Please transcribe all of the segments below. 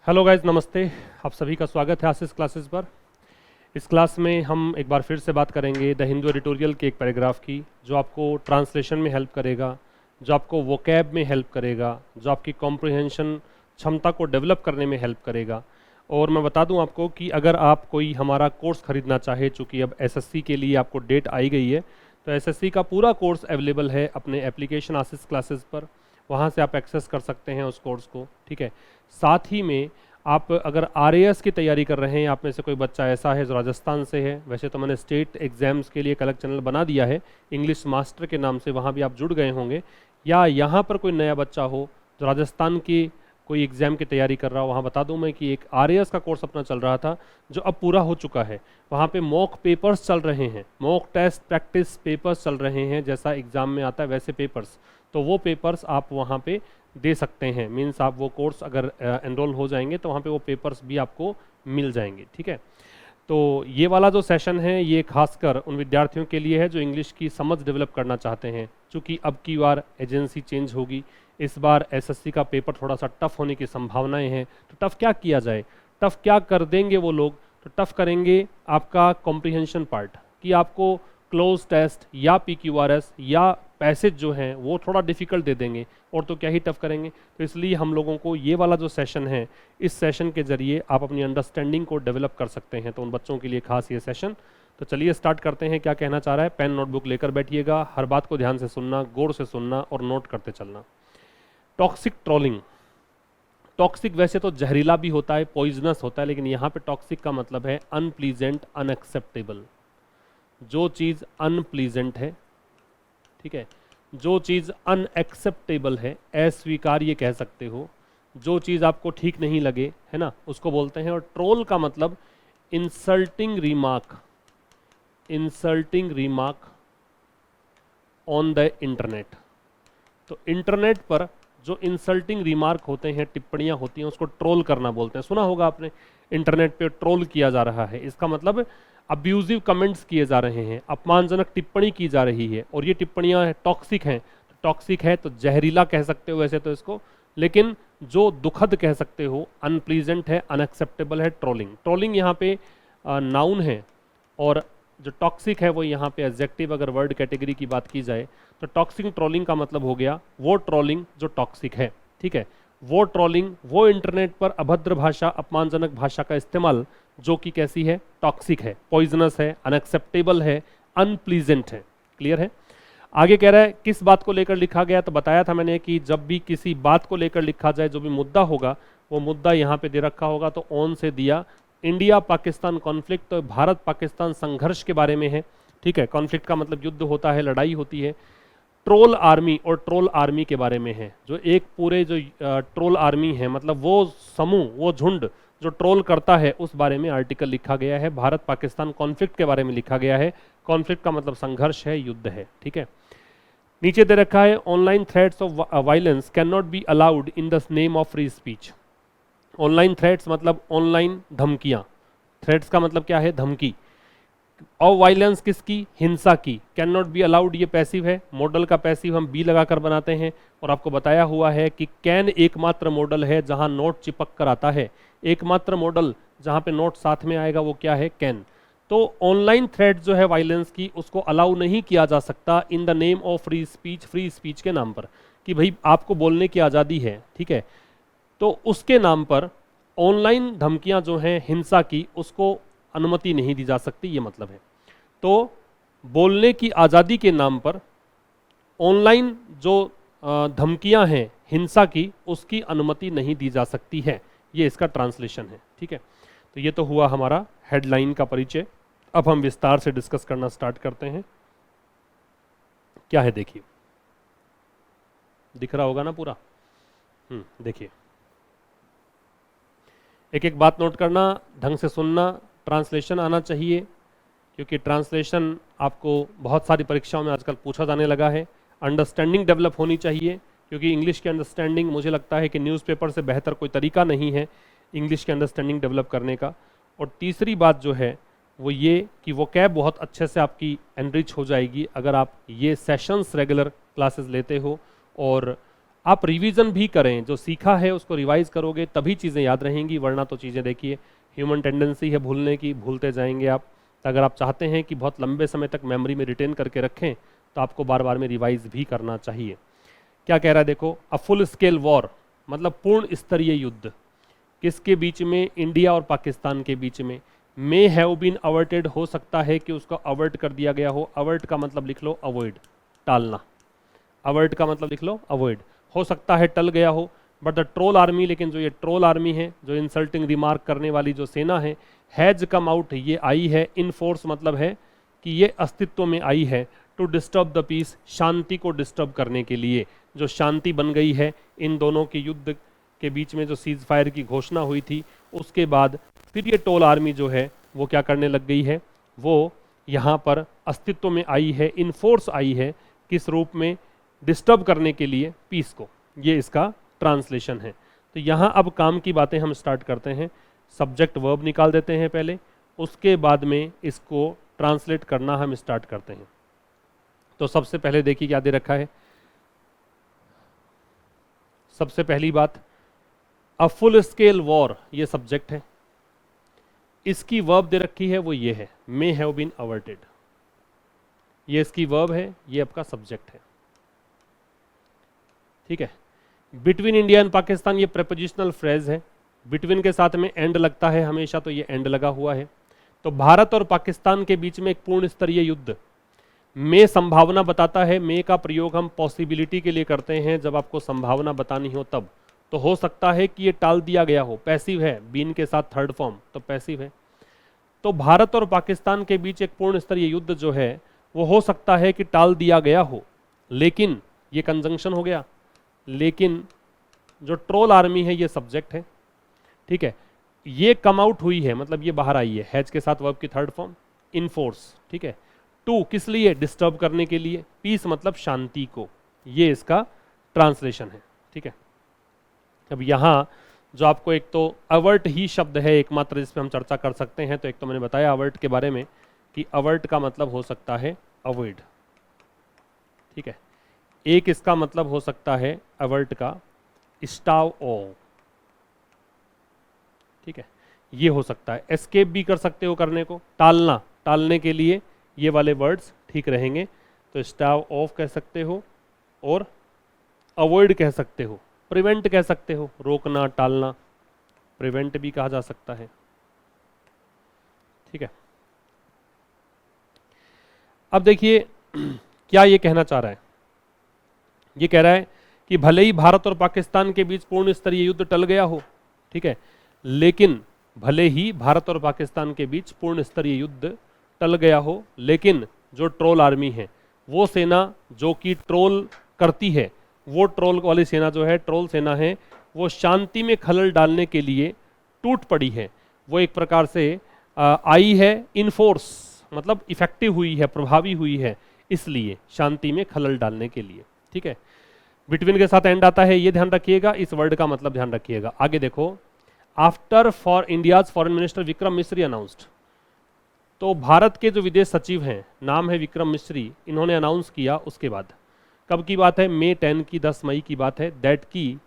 Hello guys, नमस्ते। आप सभी का स्वागत है आशीष क्लासेस पर। इस क्लास में हम एक बार फिर से बात करेंगे द हिंदू एडिटोरियल के एक पैराग्राफ की, जो आपको ट्रांसलेशन में हेल्प करेगा, जो आपको वोकैब में हेल्प करेगा, जो आपकी कॉम्प्रिहेंशन क्षमता को डेवलप करने में हेल्प करेगा। और मैं बता दूं आपको कि अगर आप कोई हमारा कोर्स खरीदना चाहे, चूँकि अब एसएससी के लिए आपको डेट आई गई है, तो एसएससी का पूरा कोर्स अवेलेबल है अपने एप्लीकेशन आशीष क्लासेस पर। वहाँ से आप एक्सेस कर सकते हैं उस कोर्स को, ठीक है। साथ ही में आप अगर आरएएस की तैयारी कर रहे हैं, आप में से कोई बच्चा ऐसा है जो राजस्थान से है, वैसे तो मैंने स्टेट एग्जाम्स के लिए एक अलग चैनल बना दिया है इंग्लिश मास्टर के नाम से, वहाँ भी आप जुड़ गए होंगे। या यहाँ पर कोई नया बच्चा हो जो राजस्थान की कोई एग्ज़ाम की तैयारी कर रहा हो, वहाँ बता दूँ मैं कि एक आरएएस का कोर्स अपना चल रहा था जो अब पूरा हो चुका है। वहाँ पे मॉक पेपर्स चल रहे हैं, मॉक टेस्ट प्रैक्टिस पेपर्स चल रहे हैं, जैसा एग्ज़ाम में आता है वैसे पेपर्स। तो वो पेपर्स आप वहाँ पे दे सकते हैं। मीन्स आप वो कोर्स अगर एनरोल हो जाएंगे तो वहाँ पे वो पेपर्स भी आपको मिल जाएंगे, ठीक है। तो ये वाला जो सेशन है ये खासकर उन विद्यार्थियों के लिए है जो इंग्लिश की समझ डेवलप करना चाहते हैं। चूँकि अब की बार एजेंसी चेंज होगी, इस बार एसएससी का पेपर थोड़ा सा टफ होने की संभावनाएं हैं। तो टफ क्या किया जाए, टफ क्या कर देंगे वो लोग, तो टफ करेंगे आपका कॉम्प्रिहेंशन पार्ट, कि आपको क्लोज टेस्ट या पीक्यूआरएस या पैसेज जो हैं वो थोड़ा डिफ़िकल्ट दे देंगे, और तो क्या ही टफ करेंगे। तो इसलिए हम लोगों को ये वाला जो सेशन है, इस सेशन के ज़रिए आप अपनी अंडरस्टैंडिंग को डेवलप कर सकते हैं। तो उन बच्चों के लिए खास ये सेशन। तो चलिए स्टार्ट करते हैं। क्या कहना चाह रहा है, पेन नोटबुक लेकर बैठिएगा, हर बात को ध्यान से सुनना, गौर से सुनना और नोट करते चलना। Toxic trolling. टॉक्सिक वैसे तो जहरीला भी होता है, पॉइजनस होता है, लेकिन यहाँ पे टॉक्सिक का मतलब है अनप्लीजेंट, अनएक्सेप्टेबल। जो चीज़ अनप्लीजेंट है, ठीक है, जो चीज़ अनएक्सेप्टेबल है, अस्वीकार्य कह सकते हो, जो चीज़ आपको ठीक नहीं लगे, है ना, उसको बोलते हैं। और ट्रोल का मतलब insulting remark, insulting remark on the internet. तो इंटरनेट पर जो इंसल्टिंग रिमार्क होते हैं, टिप्पणियां होती हैं, उसको ट्रोल करना बोलते हैं। सुना होगा आपने, इंटरनेट पे ट्रोल किया जा रहा है, इसका मतलब अब्यूजिव कमेंट्स किए जा रहे हैं, अपमानजनक टिप्पणी की जा रही है, और ये टिप्पणियां टॉक्सिक हैं। तो टॉक्सिक है तो जहरीला कह सकते हो वैसे तो इसको, लेकिन जो दुखद कह सकते हो, अनप्लीजेंट है, अनएक्सेप्टेबल है ट्रोलिंग। ट्रोलिंग यहाँ पे नाउन है, और जो टॉक्सिक है वो यहाँ पे एडजेक्टिव। अगर वर्ड कैटेगरी की बात की जाए तो टॉक्सिक ट्रोलिंग का मतलब हो गया वो ट्रोलिंग जो टॉक्सिक है, ठीक है। वो ट्रोलिंग, वो इंटरनेट पर अभद्र भाषा, अपमानजनक भाषा का इस्तेमाल जो कि कैसी है, टॉक्सिक है, पॉइजनस है, अनएक्सेप्टेबल है, अनप्लीजेंट है। क्लियर है। आगे कह रहा है किस बात को लेकर लिखा गया, तो बताया था मैंने कि जब भी किसी बात को लेकर लिखा जाए, जो भी मुद्दा होगा वो मुद्दा यहाँ पे दे रखा होगा। तो ऑन से दिया इंडिया पाकिस्तान कॉन्फ्लिक्ट, तो भारत पाकिस्तान संघर्ष के बारे में है, ठीक है। कॉन्फ्लिक्ट का मतलब युद्ध होता है, लड़ाई होती है। ट्रोल आर्मी और ट्रोल आर्मी के बारे में है, जो एक पूरे जो ट्रोल आर्मी है, मतलब वो समूह, वो झुंड जो ट्रोल करता है, उस बारे में आर्टिकल लिखा गया है। भारत पाकिस्तान कॉन्फ्लिक्ट के बारे में लिखा गया है। कॉन्फ्लिक्ट का मतलब संघर्ष है, युद्ध है, ठीक है। नीचे दे रखा है online threats of violence can not be allowed in the name of free speech. Online threats मतलब ऑनलाइन धमकियां। थ्रेट्स का मतलब क्या है, धमकी। और वायलेंस किसकी, हिंसा की। कैन नॉट बी अलाउड, ये पैसिव है, मॉडल का पैसिव हम बी लगाकर बनाते हैं। और आपको बताया हुआ है कि कैन एकमात्र मॉडल है जहां नोट चिपक कर आता है। एकमात्र मॉडल जहां पे नोट साथ में आएगा वो क्या है, कैन। तो ऑनलाइन थ्रेट जो है वायलेंस की, उसको अलाउ नहीं किया जा सकता in the name of free speech, free speech के नाम पर, कि भाई आपको बोलने की आज़ादी है, ठीक है। तो उसके नाम पर ऑनलाइन धमकियां जो हैं हिंसा की, उसको अनुमति नहीं दी जा सकती, ये मतलब है। तो बोलने की आज़ादी के नाम पर ऑनलाइन जो धमकियां हैं हिंसा की, उसकी अनुमति नहीं दी जा सकती है। ये इसका ट्रांसलेशन है, ठीक है। तो ये तो हुआ हमारा हेडलाइन का परिचय। अब हम विस्तार से डिस्कस करना स्टार्ट करते हैं। क्या है देखिए, दिख रहा होगा ना पूरा। देखिए, एक एक बात नोट करना, ढंग से सुनना, ट्रांसलेशन आना चाहिए, क्योंकि ट्रांसलेशन आपको बहुत सारी परीक्षाओं में आजकल पूछा जाने लगा है। अंडरस्टैंडिंग डेवलप होनी चाहिए, क्योंकि इंग्लिश की अंडरस्टैंडिंग, मुझे लगता है कि न्यूज़पेपर से बेहतर कोई तरीका नहीं है इंग्लिश की अंडरस्टैंडिंग डेवलप करने का। और तीसरी बात जो है वो ये कि वोकैब बहुत अच्छे से आपकी एनरिच हो जाएगी अगर आप ये सेशंस रेगुलर क्लासेस लेते हो, और आप रिवीजन भी करें, जो सीखा है उसको रिवाइज करोगे तभी चीज़ें याद रहेंगी, वरना तो चीज़ें देखिए ह्यूमन टेंडेंसी है भूलने की, भूलते जाएंगे आप। अगर आप चाहते हैं कि बहुत लंबे समय तक मेमोरी में रिटेन करके रखें तो आपको बार बार में रिवाइज भी करना चाहिए। क्या कह रहा है देखो, अ फुल स्केल वॉर मतलब पूर्ण स्तरीय युद्ध किसके बीच में, इंडिया और पाकिस्तान के बीच में, मे हैव बीन अवर्टेड, हो सकता है कि उसको अवर्ट कर दिया गया हो। अवर्ट का मतलब लिख लो अवॉइड, टालना। अवर्ट का मतलब लिख लो अवॉइड, हो सकता है टल गया हो। बट द ट्रोल आर्मी, लेकिन जो ये ट्रोल आर्मी है, जो इंसल्टिंग रिमार्क करने वाली जो सेना है, हैज कम आउट, ये आई है, इन फोर्स मतलब है कि ये अस्तित्व में आई है, टू डिस्टर्ब द पीस, शांति को डिस्टर्ब करने के लिए। जो शांति बन गई है इन दोनों के युद्ध के बीच में, जो सीज फायर की घोषणा हुई थी, उसके बाद फिर ये ट्रोल आर्मी जो है वो क्या करने लग गई है, वो यहाँ पर अस्तित्व में आई है, इन फोर्स आई है, किस रूप में, डिस्टर्ब करने के लिए पीस को। ये इसका ट्रांसलेशन है। तो यहाँ अब काम की बातें हम स्टार्ट करते हैं। सब्जेक्ट वर्ब निकाल देते हैं पहले, उसके बाद में इसको ट्रांसलेट करना हम स्टार्ट करते हैं। तो सबसे पहले देखिए क्या दे रखा है। सबसे पहली बात, अ फुल स्केल वॉर, ये सब्जेक्ट है। इसकी वर्ब दे रखी है वो ये है, मे हैव बीन अवर्टेड, ये इसकी वर्ब है, ये आपका सब्जेक्ट है। ठीक है। बिटवीन इंडिया एंड पाकिस्तान, ये प्रेपोजिशनल फ्रेज है, बिटवीन के साथ में एंड लगता है हमेशा, तो ये एंड लगा हुआ है। तो भारत और पाकिस्तान के बीच में एक पूर्ण स्तरीय युद्ध, में संभावना बताता है। में का प्रयोग हम पॉसिबिलिटी के लिए करते हैं, जब आपको संभावना बतानी हो तब। तो हो सकता है कि ये टाल दिया गया हो, पैसिव है, बीन के साथ थर्ड फॉर्म, तो पैसिव है। तो भारत और पाकिस्तान के बीच एक पूर्ण स्तरीय युद्ध जो है वो हो सकता है कि टाल दिया गया हो, लेकिन ये कंजंक्शन हो गया, लेकिन जो ट्रोल आर्मी है ये सब्जेक्ट है। ठीक है। ये कम आउट हुई है, मतलब ये बाहर आई है, हैज के साथ वर्ब की थर्ड फॉर्म, इन फोर्स। ठीक है। टू किस लिए, डिस्टर्ब करने के लिए, पीस मतलब शांति को। ये इसका ट्रांसलेशन है। ठीक है। अब यहाँ जो आपको एक तो अवर्ट ही शब्द है एकमात्र जिस पे हम चर्चा कर सकते हैं। तो एक तो मैंने बताया अवर्ट के बारे में कि अवर्ट का मतलब हो सकता है अवॉइड। ठीक है। एक इसका मतलब हो सकता है अवर्ट का स्टाव ओ। ठीक है। ये हो सकता है, एस्केप भी कर सकते हो करने को, टालना, टालने के लिए ये वाले वर्ड्स ठीक रहेंगे। तो स्टाव ऑफ कह सकते हो और अवॉइड कह सकते हो, प्रिवेंट कह सकते हो, रोकना, टालना, प्रिवेंट भी कहा जा सकता है। ठीक है। अब देखिए क्या ये कहना चाह रहा है। ये कह रहा है कि भले ही भारत और पाकिस्तान के बीच पूर्ण स्तरीय युद्ध टल गया हो, ठीक है, लेकिन भले ही भारत और पाकिस्तान के बीच पूर्ण स्तरीय युद्ध टल गया हो, लेकिन जो ट्रोल आर्मी है, वो सेना जो कि ट्रोल करती है, वो ट्रोल वाली सेना जो है, ट्रोल सेना है, वो शांति में खलल डालने के लिए टूट पड़ी है। वो एक प्रकार से आई है, इन फोर्स मतलब इफेक्टिव हुई है, प्रभावी हुई है, इसलिए शांति में खलल डालने के लिए। ठीक है। बिटवीन के साथ एंड आता है, ये ध्यान रखिएगा, इस वर्ड का मतलब ध्यान रखिएगा। आगे देखो, after for India's foreign minister Vikram मिश्री अनाउंस्ड, तो भारत के जो विदेश सचिव हैं, नाम है विक्रम मिश्री, इन्होंने अनाउंस किया। उसके बाद कब की बात है, मई 10 की, 10 मई की बात है, दैट की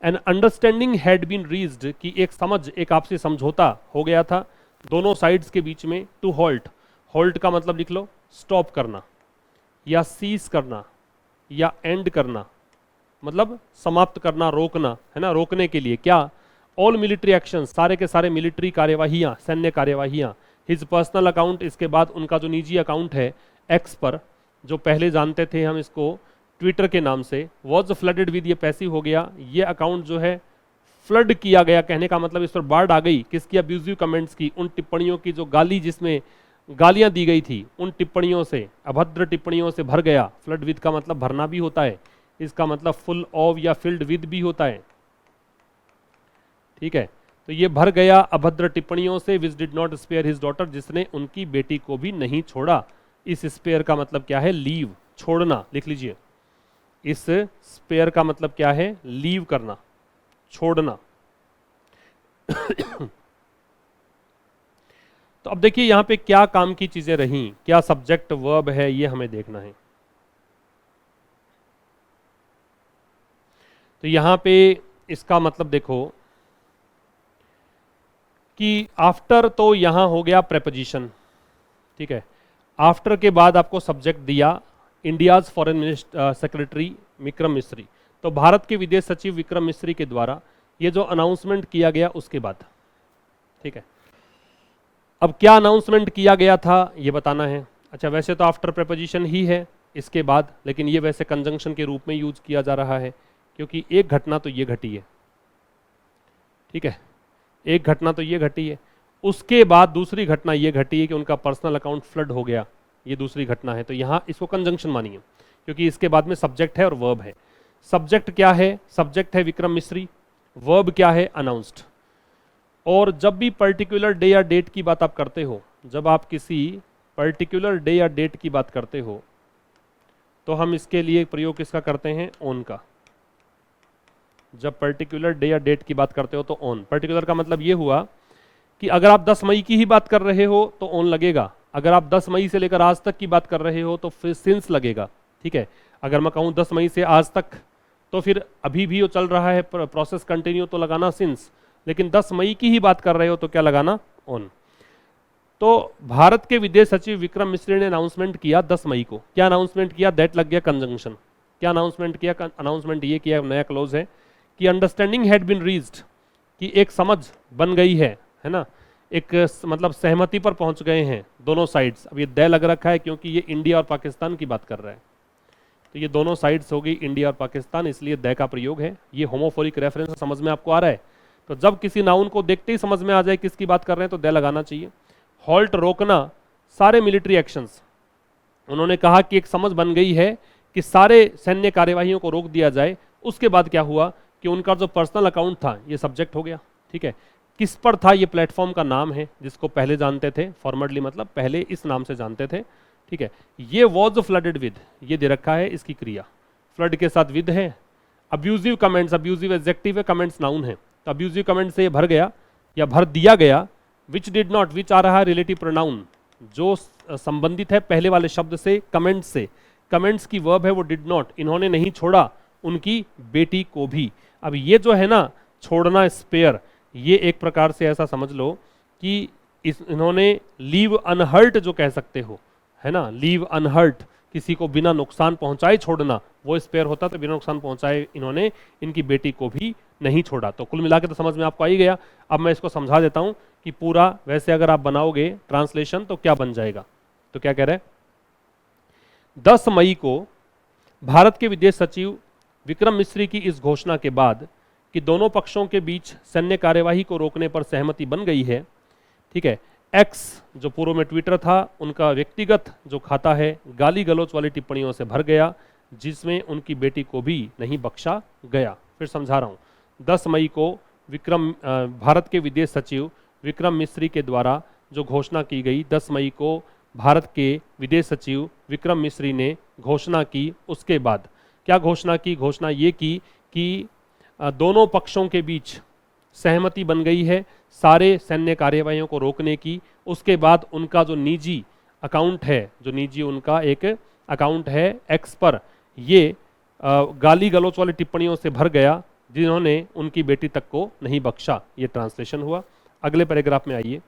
an understanding had been reached, कि एक समझ, एक आपसी समझौता हो गया था दोनों साइड्स के बीच में। टू होल्ट, होल्ट का मतलब लिख लो स्टॉप करना या सीज करना या एंड करना, मतलब समाप्त करना, रोकना, है ना, रोकने के लिए। क्या, ऑल मिलिट्री एक्शन, सारे के सारे मिलिट्री कार्यवाहियां, सैन्य कार्यवाहियां। हिज पर्सनल अकाउंट, इसके बाद उनका जो निजी अकाउंट है एक्स पर, जो पहले जानते थे हम इसको ट्विटर के नाम से, वॉज फ्लडेड विद, ये पैसिव हो गया, ये अकाउंट जो है फ्लड किया गया, कहने का मतलब इस पर बाढ़ आ गई। किसकी, अब्यूजिव कमेंट्स की, उन टिप्पणियों की जो गाली, जिसमें गालियां दी गई थी, उन टिप्पणियों से, अभद्र टिप्पणियों से भर गया। फ्लड विद का मतलब भरना भी होता है, इसका मतलब फुल ऑफ या फिल्ड विद भी होता है। ठीक है। तो ये भर गया अभद्र टिप्पणियों से, which did not spare his daughter, जिसने उनकी बेटी को भी नहीं छोड़ा। इस स्पेयर का मतलब क्या है, लीव, छोड़ना, लिख लीजिए। इस स्पेयर का मतलब क्या है, लीव करना, छोड़ना। तो अब देखिए यहां पे क्या काम की चीजें रहीं, क्या सब्जेक्ट वर्ब है, ये हमें देखना है। तो यहाँ पे इसका मतलब देखो कि आफ्टर तो यहाँ हो गया प्रेपोजिशन, ठीक है। आफ्टर के बाद आपको सब्जेक्ट दिया India's foreign secretary Vikram Misri. तो भारत के विदेश सचिव विक्रम मिस्री के द्वारा ये जो अनाउंसमेंट किया गया उसके बाद, ठीक है। अब क्या अनाउंसमेंट किया गया था ये बताना है। अच्छा, वैसे तो आफ्टर प्रेपोजिशन ही है इसके बाद, लेकिन ये वैसे कंजंक्शन के रूप में यूज किया जा रहा है क्योंकि एक घटना तो ये घटी है, ठीक है, एक घटना तो ये घटी है, उसके बाद दूसरी घटना ये घटी है कि उनका पर्सनल अकाउंट फ्लड हो गया, ये दूसरी घटना है। तो यहाँ इसको कंजंक्शन मानिए क्योंकि इसके बाद में सब्जेक्ट है और वर्ब है। सब्जेक्ट क्या है? सब्जेक्ट है विक्रम मिस्री, वर्ब क्या है? अनाउंस्ड। और जब भी पर्टिकुलर डे या डेट की बात आप करते हो, जब आप किसी पर्टिकुलर डे या डेट की बात करते हो तो हम इसके लिए प्रयोग किसका करते हैं? ऑन का। जब पर्टिकुलर डे या डेट की बात करते हो तो ऑन। पर्टिकुलर का मतलब ये हुआ कि अगर आप 10 मई की ही बात कर रहे हो तो ऑन लगेगा, अगर आप 10 मई से लेकर आज तक की बात कर रहे हो तो फिर सिंस लगेगा, ठीक है। अगर मैं कहूँ 10 मई से आज तक तो फिर अभी भी वो चल रहा है प्रोसेस कंटिन्यू, तो लगाना सिंस। लेकिन 10 मई की ही बात कर रहे हो तो क्या लगाना? ऑन। तो भारत के विदेश सचिव विक्रम मिस्री ने अनाउंसमेंट किया 10 मई को। क्या अनाउंसमेंट किया? दैट लग गया कंजंक्शन। क्या अनाउंसमेंट किया? अनाउंसमेंट ये किया, नया क्लोज है कि अंडरस्टैंडिंग हैड बीन रीच्ड, कि एक समझ बन गई है ना, एक मतलब सहमति पर पहुंच गए हैं दोनों साइड्स। अब ये दे लग रखा है क्योंकि ये इंडिया और पाकिस्तान की बात कर रहा है, तो ये दोनों साइड्स हो गई इंडिया और पाकिस्तान, इसलिए दे का प्रयोग है। ये होमोफोरिक रेफरेंस समझ में आपको आ रहा है? तो जब किसी नाउन को देखते ही समझ में आ जाए किसकी बात कर रहे हैं तो दे लगाना चाहिए। हॉल्ट, रोकना, सारे मिलिट्री एक्शंस। उन्होंने कहा कि एक समझ बन गई है कि सारे सैन्य कार्यवाहियों को रोक दिया जाए। उसके बाद क्या हुआ कि उनका जो पर्सनल अकाउंट था ये सब्जेक्ट हो गया, ठीक है। किस पर था? ये प्लेटफॉर्म का नाम है जिसको पहले जानते थे, फॉर्मली मतलब पहले इस नाम से जानते थे, ठीक है। ये वॉज फ्लडेड विद, ये दे रखा है इसकी क्रिया, फ्लड के साथ विद है। अब्यूजिव कमेंट्स, अब्यूजिव एडजेक्टिव है, कमेंट्स नाउन है, तो अब्यूजिव कमेंट से ये भर गया या भर दिया गया। विच डिड नॉट, विच आ रहा है रिलेटिव प्रोनाउन, जो संबंधित है पहले वाले शब्द से, कमेंट्स से। कमेंट्स की वर्ब है वो डिड नॉट, इन्होंने नहीं छोड़ा उनकी बेटी को भी। अब ये जो है ना छोड़ना, स्पेयर, ये एक प्रकार से ऐसा समझ लो कि इन्होंने लीव अनहर्ट जो कह सकते हो, है ना, लीव अनहर्ट, किसी को बिना नुकसान पहुंचाए छोड़ना, वो स्पेयर होता तो बिना नुकसान पहुंचाए इन्होंने इनकी बेटी को भी नहीं छोड़ा। तो कुल मिला के तो समझ में आपको आ ही गया। अब मैं इसको समझा देता हूं कि पूरा वैसे अगर आप बनाओगे ट्रांसलेशन तो क्या बन जाएगा। तो क्या कह रहे हैं? 10 मई को भारत के विदेश सचिव विक्रम मिस्री की इस घोषणा के बाद कि दोनों पक्षों के बीच सैन्य कार्यवाही को रोकने पर सहमति बन गई है, ठीक है। एक्स जो पूर्व में ट्विटर था, उनका व्यक्तिगत जो खाता है गाली गलौच वाली टिप्पणियों से भर गया, जिसमें उनकी बेटी को भी नहीं बख्शा गया। फिर समझा रहा हूं, 10 मई को भारत के विदेश सचिव विक्रम मिस्री के द्वारा जो घोषणा की गई, 10 मई को भारत के विदेश सचिव विक्रम मिस्री ने घोषणा की। उसके बाद क्या घोषणा की? घोषणा ये की कि दोनों पक्षों के बीच सहमति बन गई है सारे सैन्य कार्यवाहियों को रोकने की। उसके बाद उनका जो निजी अकाउंट है, जो निजी उनका एक अकाउंट है एक्स पर, ये गाली गलौच वाली टिप्पणियों से भर गया, जिन्होंने उनकी बेटी तक को नहीं बख्शा। ये ट्रांसलेशन हुआ। अगले पैराग्राफ में आइए।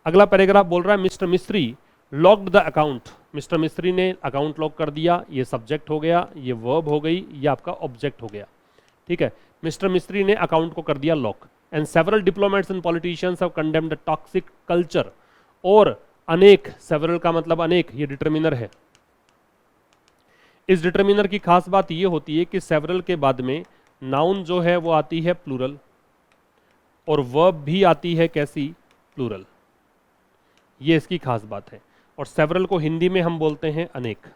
अगला पैराग्राफ बोल रहा है मिस्टर मिस्री लॉक्ड द अकाउंट। मिस्टर मिस्री ने अकाउंट लॉक कर दिया। ये सब्जेक्ट हो गया, ये वर्ब हो गई, ये आपका ऑब्जेक्ट हो गया, ठीक है। मिस्टर मिस्री ने अकाउंट को कर दिया lock. And several diplomats and politicians have condemned the toxic culture. और अनेक, सेवरल का मतलब अनेक, ये डिटर्मिनर है। इस डिटर्मिनर की खास बात ये होती है कि सेवरल के बाद में नाउन जो है वो आती है प्लूरल और वर्ब भी आती है कैसी? प्लूरल। ये इसकी खास बात है। और सेवरल को हिंदी में हम बोलते हैं अनेक।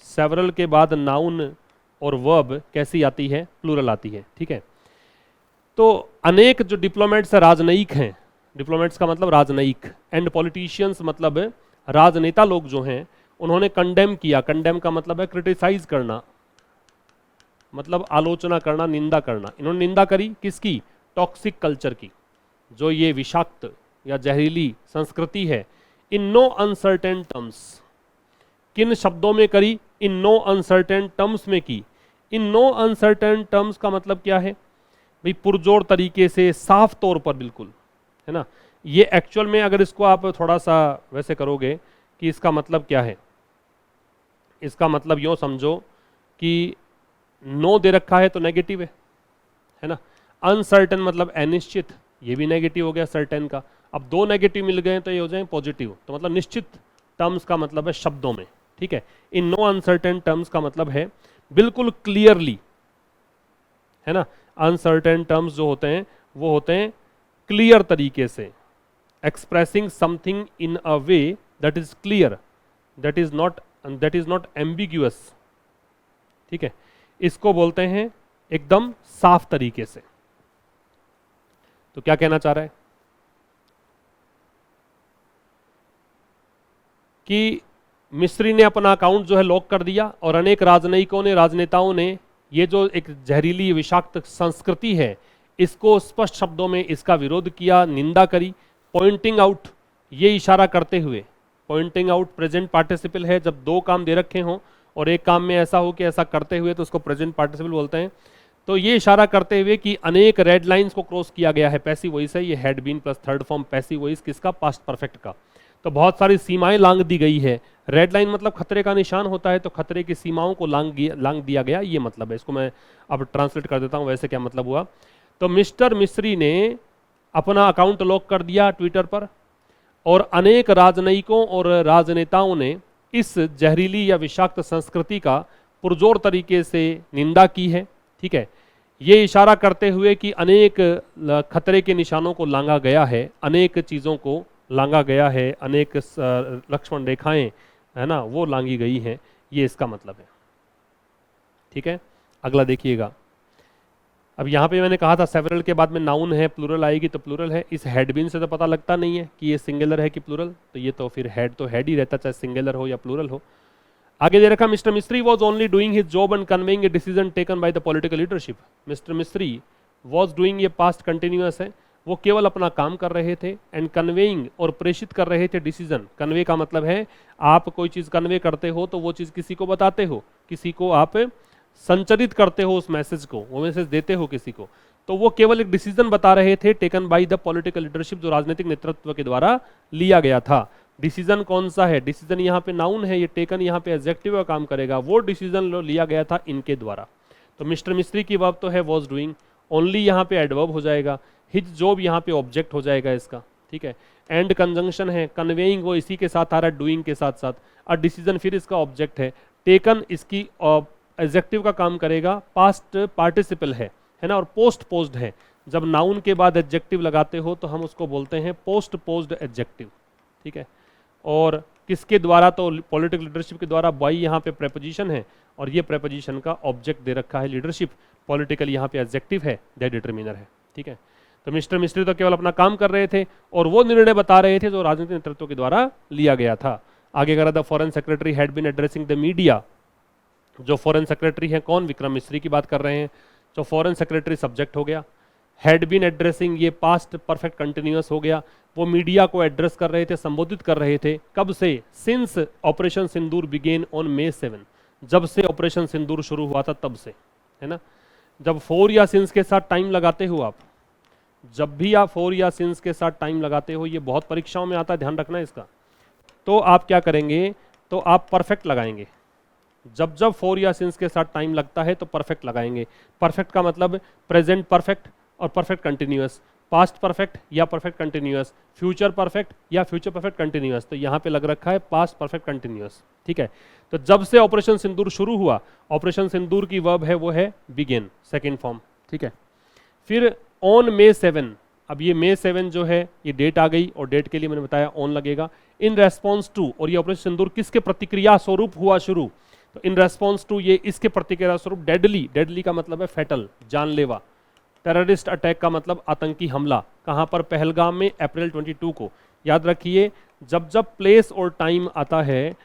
सेवरल के बाद नाउन और वर्ब कैसी आती है? प्लूरल आती है, ठीक है। तो अनेक जो डिप्लोमेट्स राजनयिक हैं, डिप्लोमेट्स का मतलब राजनयिक, एंड पॉलिटिशियंस मतलब राजनेता लोग जो हैं, उन्होंने कंडेम किया। कंडेम का मतलब है क्रिटिसाइज करना, मतलब आलोचना करना, निंदा करना। इन्होंने निंदा करी किसकी? टॉक्सिक कल्चर की, जो ये विषाक्त या जहरीली संस्कृति है। इन नो अनसर्टेन टर्म्स, किन शब्दों में करी? इन नो अनसर्टेन टर्म्स में की, इन नो अनसर्टेन टर्म्स का मतलब क्या है भाई? पुरजोर तरीके से, साफ तौर पर, बिल्कुल, है ना। ये एक्चुअल में अगर इसको आप थोड़ा सा वैसे करोगे कि इसका मतलब क्या है, इसका मतलब यूँ समझो कि नो दे रखा है तो नेगेटिव है ना। अनसर्टेन मतलब अनिश्चित, ये भी नेगेटिव हो गया सर्टेन का। अब दो नेगेटिव मिल गए तो ये हो जाए पॉजिटिव, तो मतलब निश्चित टर्म्स का मतलब है शब्दों में, ठीक है। इन नो अनसर्टेन टर्म्स का मतलब है बिल्कुल क्लियरली, है ना। अनसर्टेन टर्म्स जो होते हैं वो होते हैं क्लियर तरीके से, expressing something in a way that is clear, that is not ambiguous, ठीक है। इसको बोलते हैं एकदम साफ तरीके से। तो क्या कहना चाह रहा है कि मिस्री ने अपना अकाउंट जो है लॉक कर दिया और अनेक राजनयिकों ने, राजनेताओं ने ये जो एक जहरीली विषाक्त संस्कृति है इसको स्पष्ट शब्दों में इसका विरोध किया, निंदा करी। पॉइंटिंग आउट, ये इशारा करते हुए, पॉइंटिंग आउट प्रेजेंट पार्टिसिपल है, जब दो काम दे रखे हों और एक काम में ऐसा हो कि ऐसा करते हुए, तो उसको प्रेजेंट पार्टिसिपल बोलते हैं। तो ये इशारा करते हुए कि अनेक रेड लाइंस को क्रॉस किया गया है। पैसिव वॉइस है ये, had been plus third form passive voice किसका? पास्ट परफेक्ट का। तो बहुत सारी सीमाएं लांग दी गई है। रेड लाइन मतलब खतरे का निशान होता है, तो खतरे की सीमाओं को लांग दिया गया, ये मतलब है। इसको मैं अब ट्रांसलेट कर देता हूं वैसे क्या मतलब हुआ। तो मिस्टर मिस्री ने अपना अकाउंट लॉक कर दिया ट्विटर पर और अनेक राजनयिकों और राजनेताओं ने इस जहरीली या विषाक्त संस्कृति का पुरजोर तरीके से निंदा की है, ठीक है। ये इशारा करते हुए कि अनेक खतरे के निशानों को लांगा गया है, अनेक चीज़ों को लांगा गया है, अनेक लक्ष्मण रेखाएं, है ना, वो लांगी गई हैं, ये इसका मतलब है, ठीक है। अगला देखिएगा। अब यहाँ पे मैंने कहा था सेवरल के बाद में नाउन है, प्लूरल आएगी तो प्लूरल है। इस हैड बीन से तो पता लगता नहीं है कि ये सिंगुलर है कि प्लूरल, तो ये तो फिर हैड तो हैड ही रहता, चाहे सिंगुलर हो या प्लूरल हो। आगे दे रखा मिस्टर मिस्त्री was only doing his job and conveying a decision taken by the political leadership. Mister मिस्त्री वॉज डूइंग, ये पास्ट कंटिन्यूअस है, वो केवल अपना काम कर रहे थे, एंड कन्वेइंग और प्रेषित कर रहे थे डिसीजन। कन्वे का मतलब है आप कोई चीज़ कन्वे करते हो तो वो चीज़ किसी को बताते हो, किसी को आप संचरित करते हो उस मैसेज को, वो मैसेज देते हो किसी को। तो वो केवल एक डिसीजन बता रहे थे taken by the political leadership, जो राजनीतिक नेतृत्व के द्वारा लिया गया था। डिसीजन कौन सा है? डिसीजन यहाँ पे नाउन है, ये टेकन यहाँ पे एडजेक्टिव का काम करेगा। वो डिसीजन लिया गया था इनके द्वारा। तो मिस्टर मिस्त्री की वर्ब तो है वॉज डूइंग, ओनली यहाँ पे एडवर्ब हो जाएगा, हिज जॉब यहाँ पे ऑब्जेक्ट हो जाएगा इसका, ठीक है। एंड कंजंक्शन है, कन्वेइंग वो इसी के साथ आ रहा है, डूइंग के साथ साथ, और डिसीजन फिर इसका ऑब्जेक्ट है। टेकन इसकी एडजेक्टिव का काम करेगा, पास्ट पार्टिसिपल है ना, और पोस्ट पोज्ड है। जब नाउन के बाद एडजेक्टिव लगाते हो तो हम उसको बोलते हैं पोस्ट पोज्ड एडजेक्टिव, ठीक है। और किसके द्वारा? तो पॉलिटिकल लीडरशिप के द्वारा। बाई यहाँ पे प्रेपोजिशन है और ये प्रेपोजिशन का ऑब्जेक्ट दे रखा है लीडरशिप, पॉलिटिकल यहाँ पे एडजेक्टिव है, दैट डिटरमिनर है, ठीक है। तो मिस्टर मिस्त्री तो केवल अपना काम कर रहे थे और वो निर्णय बता रहे थे जो राजनीतिक नेतृत्व के द्वारा लिया गया था। आगे करा the foreign secretary had been addressing the media. जो फॉरेन सेक्रेटरी हैं कौन? विक्रम मिस्री की बात कर रहे हैं। तो फॉरेन सेक्रेटरी सब्जेक्ट हो गया, हैड बीन एड्रेसिंग ये पास्ट परफेक्ट कंटिन्यूअस हो गया। वो मीडिया को एड्रेस कर रहे थे, संबोधित कर रहे थे। कब से? Since operation Sindoor began on May 7, जब से ऑपरेशन सिंदूर शुरू हुआ था तब से, है ना। जब फॉर या सिंस के साथ टाइम लगाते हो आप, जब भी आप फॉर या सिंस के साथ टाइम लगाते हो, ये बहुत परीक्षाओं में आता है, ध्यान रखना इसका, तो आप क्या करेंगे? तो आप परफेक्ट लगाएंगे। जब जब फॉर या सिंस के साथ टाइम लगता है तो परफेक्ट लगाएंगे। परफेक्ट का मतलब प्रेजेंट परफेक्ट और परफेक्ट कंटिन्यूअस, पास्ट परफेक्ट या परफेक्ट कंटिन्यूअस, फ्यूचर परफेक्ट या फ्यूचर परफेक्ट कंटिन्यूअस। तो यहाँ पे लग रखा है पास्ट परफेक्ट कंटिन्यूअस, ठीक है। तो जब से ऑपरेशन सिंदूर शुरू हुआ, ऑपरेशन सिंदूर की वर्ब है वो है बिगिन, सेकेंड फॉर्म, ठीक है। फिर ऑन May 7, अब ये May 7 जो है ये डेट आ गई और डेट के लिए मैंने बताया ऑन लगेगा। इन रेस्पॉन्स टू, और ये ऑपरेशन सिंदूर किसके प्रतिक्रिया स्वरूप हुआ शुरू? तो इन रेस्पॉन्स टू ये इसके प्रतिक्रिया स्वरूप डेडली, डेडली का मतलब है फैटल, जानलेवा। टेररिस्ट अटैक का मतलब आतंकी हमला, कहाँ पर? पहलगाम में, अप्रैल 22 को। याद रखिए जब जब प्लेस और टाइम आता है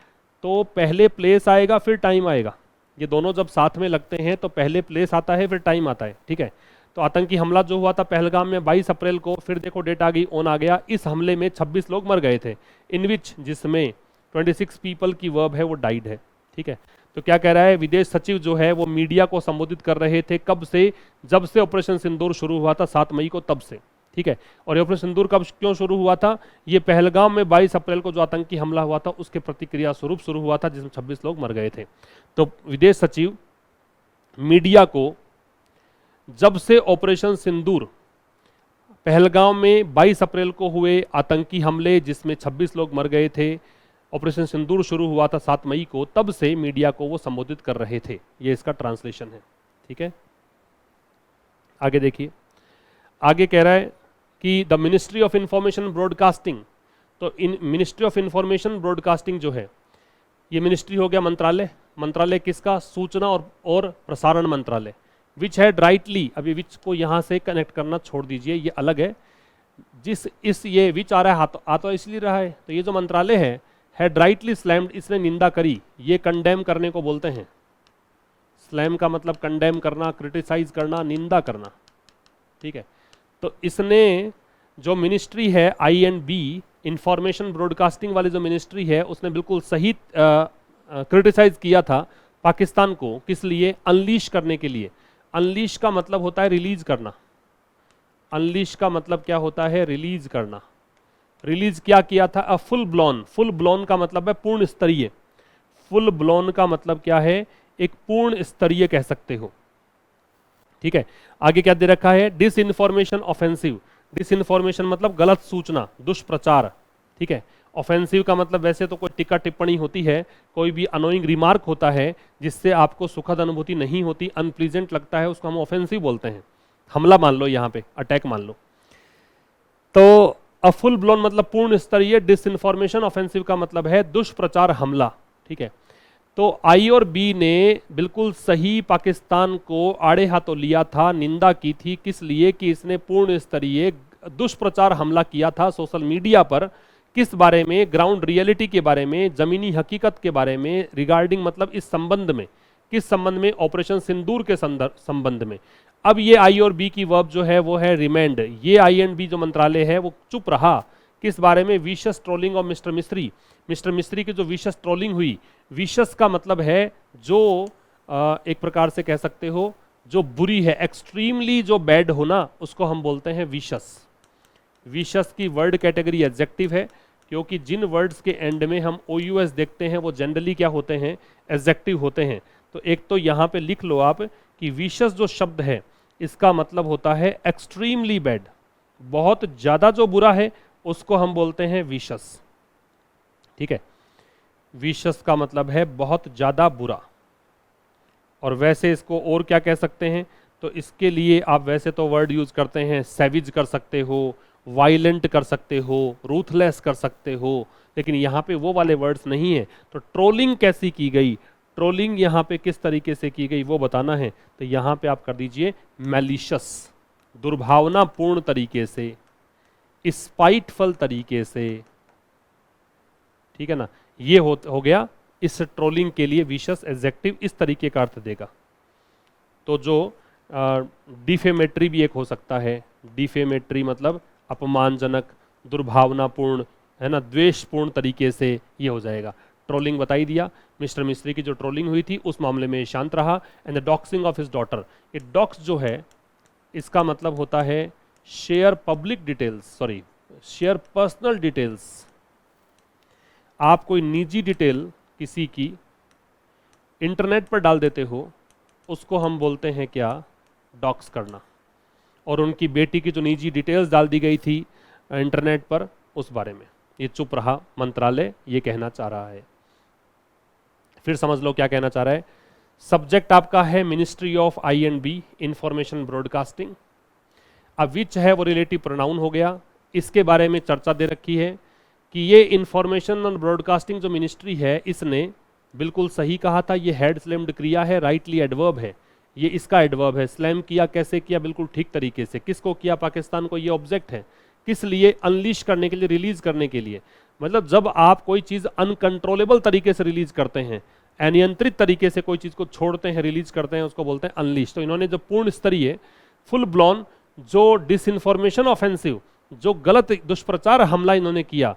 तो पहले प्लेस आएगा फिर टाइम आएगा। ये दोनों जब साथ में लगते हैं तो पहले प्लेस आता है फिर टाइम आता है, ठीक है। तो आतंकी हमला जो हुआ था पहलगाम में 22 अप्रैल को, फिर देखो डेट आ गई, ऑन आ गया। इस हमले में 26 लोग मर गए थे, इन विच, जिसमें 26 पीपल की वर्ब है वो डाइड है, ठीक है। तो क्या कह रहा है, विदेश सचिव जो है वो मीडिया को संबोधित कर रहे थे, कब से, जब से ऑपरेशन सिंदूर शुरू हुआ था 7 मई को, तब से। ठीक है, और ये ऑपरेशन सिंदूर कब क्यों शुरू हुआ था, ये पहलगाम में 22 अप्रैल को जो आतंकी हमला हुआ था उसके प्रतिक्रिया स्वरूप शुरू हुआ था, जिसमें 26 लोग मर गए थे। तो विदेश सचिव मीडिया को जब से ऑपरेशन सिंदूर, पहलगाम में 22 अप्रैल को हुए आतंकी हमले जिसमें 26 लोग मर गए थे, ऑपरेशन सिंदूर शुरू हुआ था 7 मई को, तब से मीडिया को वो संबोधित कर रहे थे। ये इसका ट्रांसलेशन है। ठीक है, आगे देखिए, आगे कह रहा है कि the ministry of information broadcasting, तो in ministry of information broadcasting जो है, ये मिनिस्ट्री हो गया मंत्रालय। मंत्रालय किसका, सूचना और प्रसारण मंत्रालय। विच हैड राइटली, अभी विच को यहाँ से कनेक्ट करना छोड़ दीजिए, ये अलग है। जिस इस ये विच आ रहा है, आ तो इसलिए रहा है, तो ये जो मंत्रालय है, हैड राइटली स्लैम्ड, इसने निंदा करी, ये कंडेम करने को बोलते हैं। स्लैम का मतलब कंडेम करना, क्रिटिसाइज करना, निंदा करना। ठीक है, तो इसने जो मिनिस्ट्री है INB, इंफॉर्मेशन ब्रॉडकास्टिंग वाली जो मिनिस्ट्री है, उसने बिल्कुल सही क्रिटिसाइज किया था पाकिस्तान को। किस लिए, अनलीश करने के लिए। अनलीश का मतलब होता है रिलीज करना। अनलीश का मतलब क्या होता है, रिलीज करना। रिलीज क्या किया था, अ फुल ब्लॉन। फुल ब्लॉन का मतलब है पूर्ण स्तरीय। फुल ब्लॉन का मतलब क्या है, एक पूर्ण स्तरीय कह सकते हो। ठीक है, आगे क्या दे रखा है, disinformation offensive. Disinformation मतलब गलत सूचना, दुष्प्रचार। ठीक है, ऑफेंसिव का मतलब वैसे तो कोई टिक्का टिप्पणी होती है, कोई भी अनोइंग रिमार्क होता है जिससे आपको सुखद अनुभूति नहीं होती, अनप्लीजेंट लगता है, उसको हम ऑफेंसिव बोलते हैं। हमला मान लो, यहाँ पे अटैक मान लो। तो अ फुल ब्लोन मतलब पूर्ण स्तरीय, डिसइंफॉर्मेशन ऑफेंसिव का मतलब है दुष्प्रचार हमला। ठीक है, तो आई और बी ने बिल्कुल सही पाकिस्तान को आड़े हाथों लिया था, निंदा की थी। किस लिए कि इसने पूर्ण स्तरीय दुष्प्रचार हमला किया था सोशल मीडिया पर। किस बारे में, ग्राउंड रियलिटी के बारे में, जमीनी हकीकत के बारे में, रिगार्डिंग मतलब इस संबंध में। किस संबंध में, ऑपरेशन सिंदूर के संबंध में। अब ये आई और बी की वर्ब जो है वो है रिमेंड। ये आई एंड बी जो मंत्रालय है वो चुप रहा। किस बारे में, विशस ट्रोलिंग ऑफ मिस्टर मिस्त्री। मिस्टर मिस्त्री की जो विशस ट्रोलिंग हुई, विशस का मतलब है जो एक प्रकार से कह सकते हो जो बुरी है, एक्सट्रीमली जो बैड होना, उसको हम बोलते हैं विशस। विशस की वर्ड कैटेगरी एडजेक्टिव है, क्योंकि जिन वर्ड्स के एंड में हम OUS देखते हैं वो जनरली क्या होते हैं, एडजेक्टिव होते हैं। तो एक तो यहाँ पे लिख लो आप कि विशस जो शब्द है इसका मतलब होता है एक्सट्रीमली बैड, बहुत ज़्यादा जो बुरा है उसको हम बोलते हैं विशस। ठीक है, विशस का मतलब है बहुत ज़्यादा बुरा। और वैसे इसको और क्या कह सकते हैं, तो इसके लिए आप वैसे तो वर्ड यूज करते हैं, सैविज कर सकते हो, वायलेंट कर सकते हो, रूथलेस कर सकते हो, लेकिन यहाँ पे वो वाले वर्ड्स नहीं है। तो ट्रोलिंग कैसी की गई, ट्रोलिंग यहाँ पे किस तरीके से की गई वो बताना है, तो यहाँ पे आप कर दीजिए मैलिशस, दुर्भावनापूर्ण तरीके से, स्पाइटफुल तरीके से। ठीक है ना, ये हो गया इस ट्रोलिंग के लिए विशस एडजेक्टिव इस तरीके का अर्थ देगा। तो जो डिफेमेटरी भी एक हो सकता है। डिफेमेटरी मतलब अपमानजनक, दुर्भावनापूर्ण, है ना, द्वेषपूर्ण तरीके से, ये हो जाएगा। ट्रोलिंग बता ही दिया। मिस्टर मिस्त्री की जो ट्रोलिंग हुई थी उस मामले में शांत रहा। And the doxing of his daughter, ये डॉक्स जो है इसका मतलब होता है share public details, sorry share personal details. आप कोई निजी डिटेल किसी की इंटरनेट पर डाल देते हो, उसको हम बोलते हैं क्या, डॉक्स करना। और उनकी बेटी की जो निजी डिटेल्स डाल दी गई थी इंटरनेट पर, उस बारे में ये चुप रहा मंत्रालय, ये कहना चाह रहा है। फिर समझ लो क्या कहना चाह रहा है। सब्जेक्ट आपका है ministry of INB, information broadcasting. अब विच है वो रिलेटिव प्रोनाउन हो गया। इसके बारे में चर्चा दे रखी है कि ये इंफॉर्मेशन और ब्रॉडकास्टिंग जो मिनिस्ट्री है, इसने बिल्कुल सही कहा था, ये हेड स्लैम्ड क्रिया है, राइटली एडवर्ब है, ये इसका एडवर्ब है। स्लैम किया कैसे किया, बिल्कुल ठीक तरीके से। किसको किया, पाकिस्तान को, ये ऑब्जेक्ट है। किस लिए, अनलीश करने के लिए, रिलीज करने के लिए। मतलब जब आप कोई चीज़ अनकंट्रोलेबल तरीके से रिलीज करते हैं, अनियंत्रित तरीके से कोई चीज़ को छोड़ते हैं, रिलीज करते हैं, उसको बोलते हैं अनलीश। तो इन्होंने जो पूर्ण स्तरीय, फुल ब्लॉन, जो डिसइंफॉर्मेशन ऑफेंसिव, जो गलत दुष्प्रचार हमला इन्होंने किया,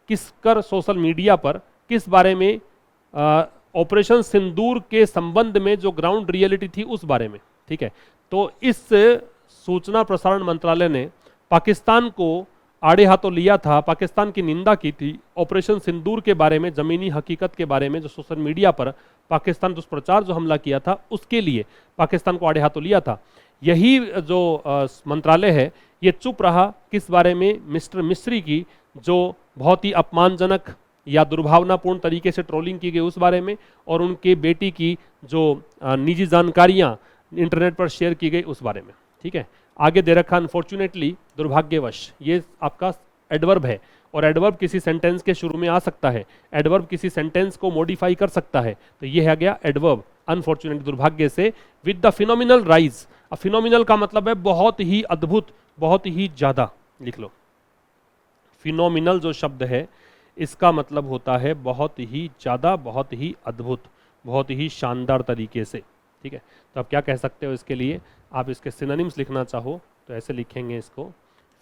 किस कर, सोशल मीडिया पर, किस बारे में, ऑपरेशन सिंदूर के संबंध में जो ग्राउंड रियलिटी थी उस बारे में, ठीक है। तो इस सूचना प्रसारण मंत्रालय ने पाकिस्तान को आड़े हाथों लिया था, पाकिस्तान की निंदा की थी ऑपरेशन सिंदूर के बारे में, जमीनी हकीकत के बारे में, जो सोशल मीडिया पर पाकिस्तान दुष्प्रचार जो हमला किया था उसके लिए पाकिस्तान को आड़े हाथों लिया था। यही जो मंत्रालय है ये चुप रहा किस बारे में, मिस्टर मिस्री की जो बहुत ही अपमानजनक या दुर्भावनापूर्ण तरीके से ट्रोलिंग की गई उस बारे में, और उनके बेटी की जो निजी जानकारियां इंटरनेट पर शेयर की गई उस बारे में, ठीक है। आगे दे रखा अनफॉर्चुनेटली, दुर्भाग्यवश, ये आपका एडवर्ब है और एडवर्ब किसी सेंटेंस के शुरू में आ सकता है, एडवर्ब किसी सेंटेंस को मॉडिफाई कर सकता है, तो ये है गया एडवर्ब, अनफॉर्चुनेट, दुर्भाग्य से, विद द फिनोमिनल राइज। अब फिनोमिनल का मतलब है बहुत ही अद्भुत, बहुत ही ज्यादा, लिख लो। फिनोमिनल जो शब्द है इसका मतलब होता है बहुत ही ज्यादा, बहुत ही अद्भुत, बहुत ही शानदार तरीके से, ठीक है। तो आप क्या कह सकते हो इसके लिए, आप इसके सिनोनिम्स लिखना चाहो तो ऐसे लिखेंगे इसको,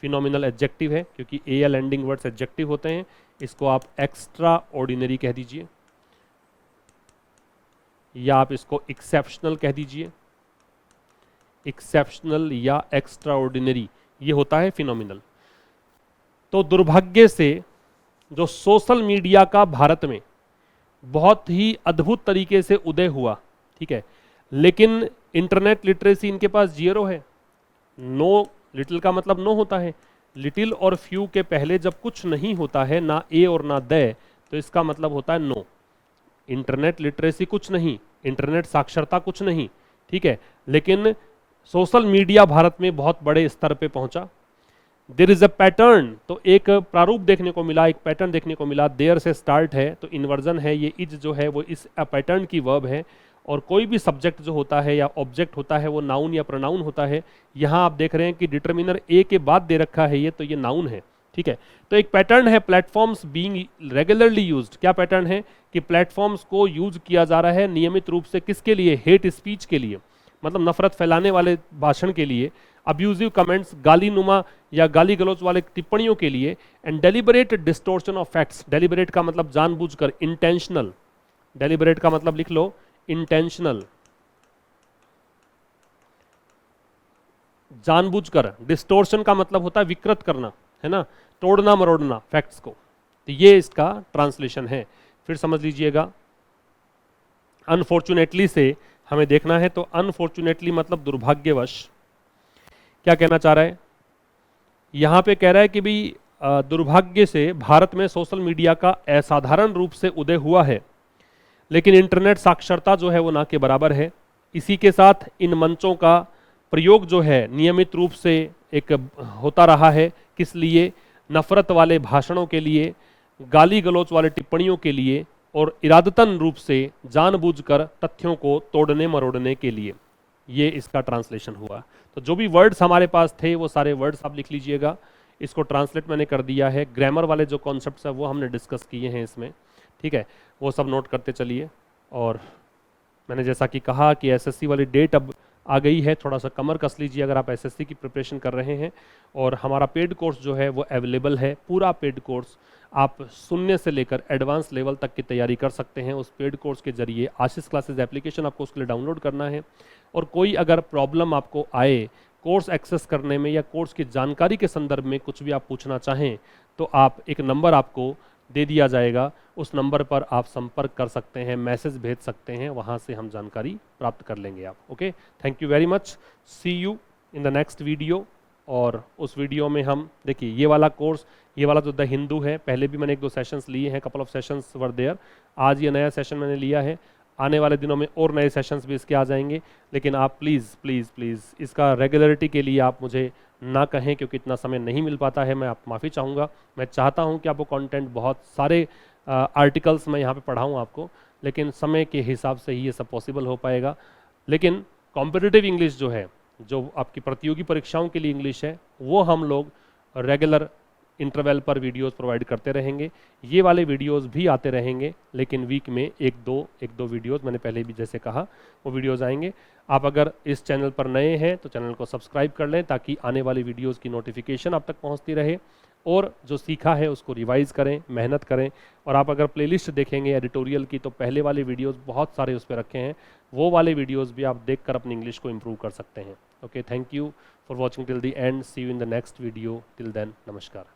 फिनोमिनल एडजेक्टिव है क्योंकि एल एंडिंग वर्ड्स एडजेक्टिव होते हैं, इसको आप एक्स्ट्रा ऑर्डिनरी कह दीजिए, या आप इसको एक्सेप्शनल कह दीजिए, एक्सेप्शनल या एक्स्ट्रा ऑर्डिनरी, ये होता है फिनोमिनल। तो दुर्भाग्य से जो सोशल मीडिया का भारत में बहुत ही अद्भुत तरीके से उदय हुआ, ठीक है, लेकिन इंटरनेट लिटरेसी इनके पास जीरो है। नो, लिटिल का मतलब नो होता है, लिटिल और फ्यू के पहले जब कुछ नहीं होता है, ना ए और ना द, तो इसका मतलब होता है नो। इंटरनेट लिटरेसी कुछ नहीं, इंटरनेट साक्षरता कुछ नहीं, ठीक है, लेकिन सोशल मीडिया भारत में बहुत बड़े स्तर पे पहुंचा। देयर इज अ पैटर्न, तो एक प्रारूप देखने को मिला, एक पैटर्न देखने को मिला, देयर से स्टार्ट है तो इन्वर्जन है, ये इज जो है वो इस पैटर्न की वर्ब है, और कोई भी सब्जेक्ट जो होता है या ऑब्जेक्ट होता है वो नाउन या प्रोनाउन होता है। यहाँ आप देख रहे हैं कि डिटर्मिनर ए के बाद दे रखा है ये, तो ये नाउन है, ठीक है। तो एक पैटर्न है प्लेटफॉर्म्स बीइंग रेगुलरली यूज्ड, क्या पैटर्न है कि प्लेटफॉर्म्स को यूज किया जा रहा है नियमित रूप से, किसके लिए, हेट स्पीच के लिए, मतलब नफरत फैलाने वाले भाषण के लिए, अब्यूजिव कमेंट्स, गाली नुमा या गाली गलौज वाले टिप्पणियों के लिए, and deliberate distortion of facts, deliberate का मतलब जानबूझकर, इंटेंशनल, डेलिबरेट का मतलब लिख लो इंटेंशनल, जानबूझकर, डिस्टोर्शन का मतलब होता है विकृत करना, है ना, तोड़ना मरोड़ना फैक्ट्स को, तो ये इसका ट्रांसलेशन है। फिर समझ लीजिएगा, अनफॉर्चुनेटली से हमें देखना है, तो अनफॉर्चुनेटली मतलब दुर्भाग्यवश, क्या कहना चाह रहा है, यहां पे कह रहा है कि भाई दुर्भाग्य से भारत में सोशल मीडिया का असाधारण रूप से उदय हुआ है, लेकिन इंटरनेट साक्षरता जो है वो ना के बराबर है। इसी के साथ इन मंचों का प्रयोग जो है नियमित रूप से एक होता रहा है, किस लिए, नफरत वाले भाषणों के लिए, गाली गलौच वाले टिप्पणियों के लिए, और इरादतन रूप से जानबूझकर तथ्यों को तोड़ने मरोड़ने के लिए। ये इसका ट्रांसलेशन हुआ। तो जो भी वर्ड्स हमारे पास थे वो सारे वर्ड्स आप लिख लीजिएगा, इसको ट्रांसलेट मैंने कर दिया है। ग्रामर वाले जो कॉन्सेप्ट्स है वो हमने डिस्कस किए हैं इसमें, ठीक है, वो सब नोट करते चलिए। और मैंने जैसा कि कहा कि एसएससी वाली डेट अब आ गई है, थोड़ा सा कमर कस लीजिए अगर आप एसएससी की प्रिपरेशन कर रहे हैं। और हमारा पेड कोर्स जो है वो अवेलेबल है, पूरा पेड कोर्स आप शून्य से लेकर एडवांस लेवल तक की तैयारी कर सकते हैं। उस पेड कोर्स के जरिए आशीष क्लासेस एप्लीकेशन आपको उसके लिए डाउनलोड करना है। और कोई अगर प्रॉब्लम आपको आए कोर्स एक्सेस करने में या कोर्स की जानकारी के संदर्भ में कुछ भी आप पूछना चाहें, तो आप एक नंबर आपको दे दिया जाएगा, उस नंबर पर आप संपर्क कर सकते हैं, मैसेज भेज सकते हैं, वहाँ से हम जानकारी प्राप्त कर लेंगे आप। Okay, thank you very much, see you in the next video. और उस वीडियो में हम देखिए ये वाला कोर्स, ये वाला जो द हिंदू है, पहले भी मैंने 1-2 सेशंस लिए हैं, couple of sessions were there. आज ये नया सेशन मैंने लिया है, आने वाले दिनों में और नए सेशंस भी इसके आ जाएंगे। लेकिन आप प्लीज़ प्लीज़ प्लीज़ इसका रेगुलरिटी के लिए आप मुझे ना कहें, क्योंकि इतना समय नहीं मिल पाता है, मैं आप माफ़ी चाहूँगा। मैं चाहता हूँ कि आपको कंटेंट बहुत सारे आर्टिकल्स मैं यहाँ पे पढ़ाऊँ आपको, लेकिन समय के हिसाब से ही ये सब पॉसिबल हो पाएगा। लेकिन कॉम्पिटिटिव इंग्लिश जो है, जो आपकी प्रतियोगी परीक्षाओं के लिए इंग्लिश है, वो हम लोग रेगुलर इंटरवल पर वीडियोस प्रोवाइड करते रहेंगे। ये वाले वीडियोस भी आते रहेंगे, लेकिन वीक में एक दो वीडियोस, मैंने पहले भी जैसे कहा, वो वीडियोस आएंगे। आप अगर इस चैनल पर नए हैं तो चैनल को सब्सक्राइब कर लें, ताकि आने वाली वीडियोस की नोटिफिकेशन आप तक पहुंचती रहे। और जो सीखा है उसको रिवाइज़ करें, मेहनत करें। और आप अगर प्लेलिस्ट देखेंगे एडिटोरियल की तो पहले वाले वीडियोस बहुत सारे उस पर रखे हैं, वो वाले वीडियोस भी आप देखकर अपनी इंग्लिश को इम्प्रूव कर सकते हैं। Okay, thank you for watching till the end, see you in the next video, till then नमस्कार।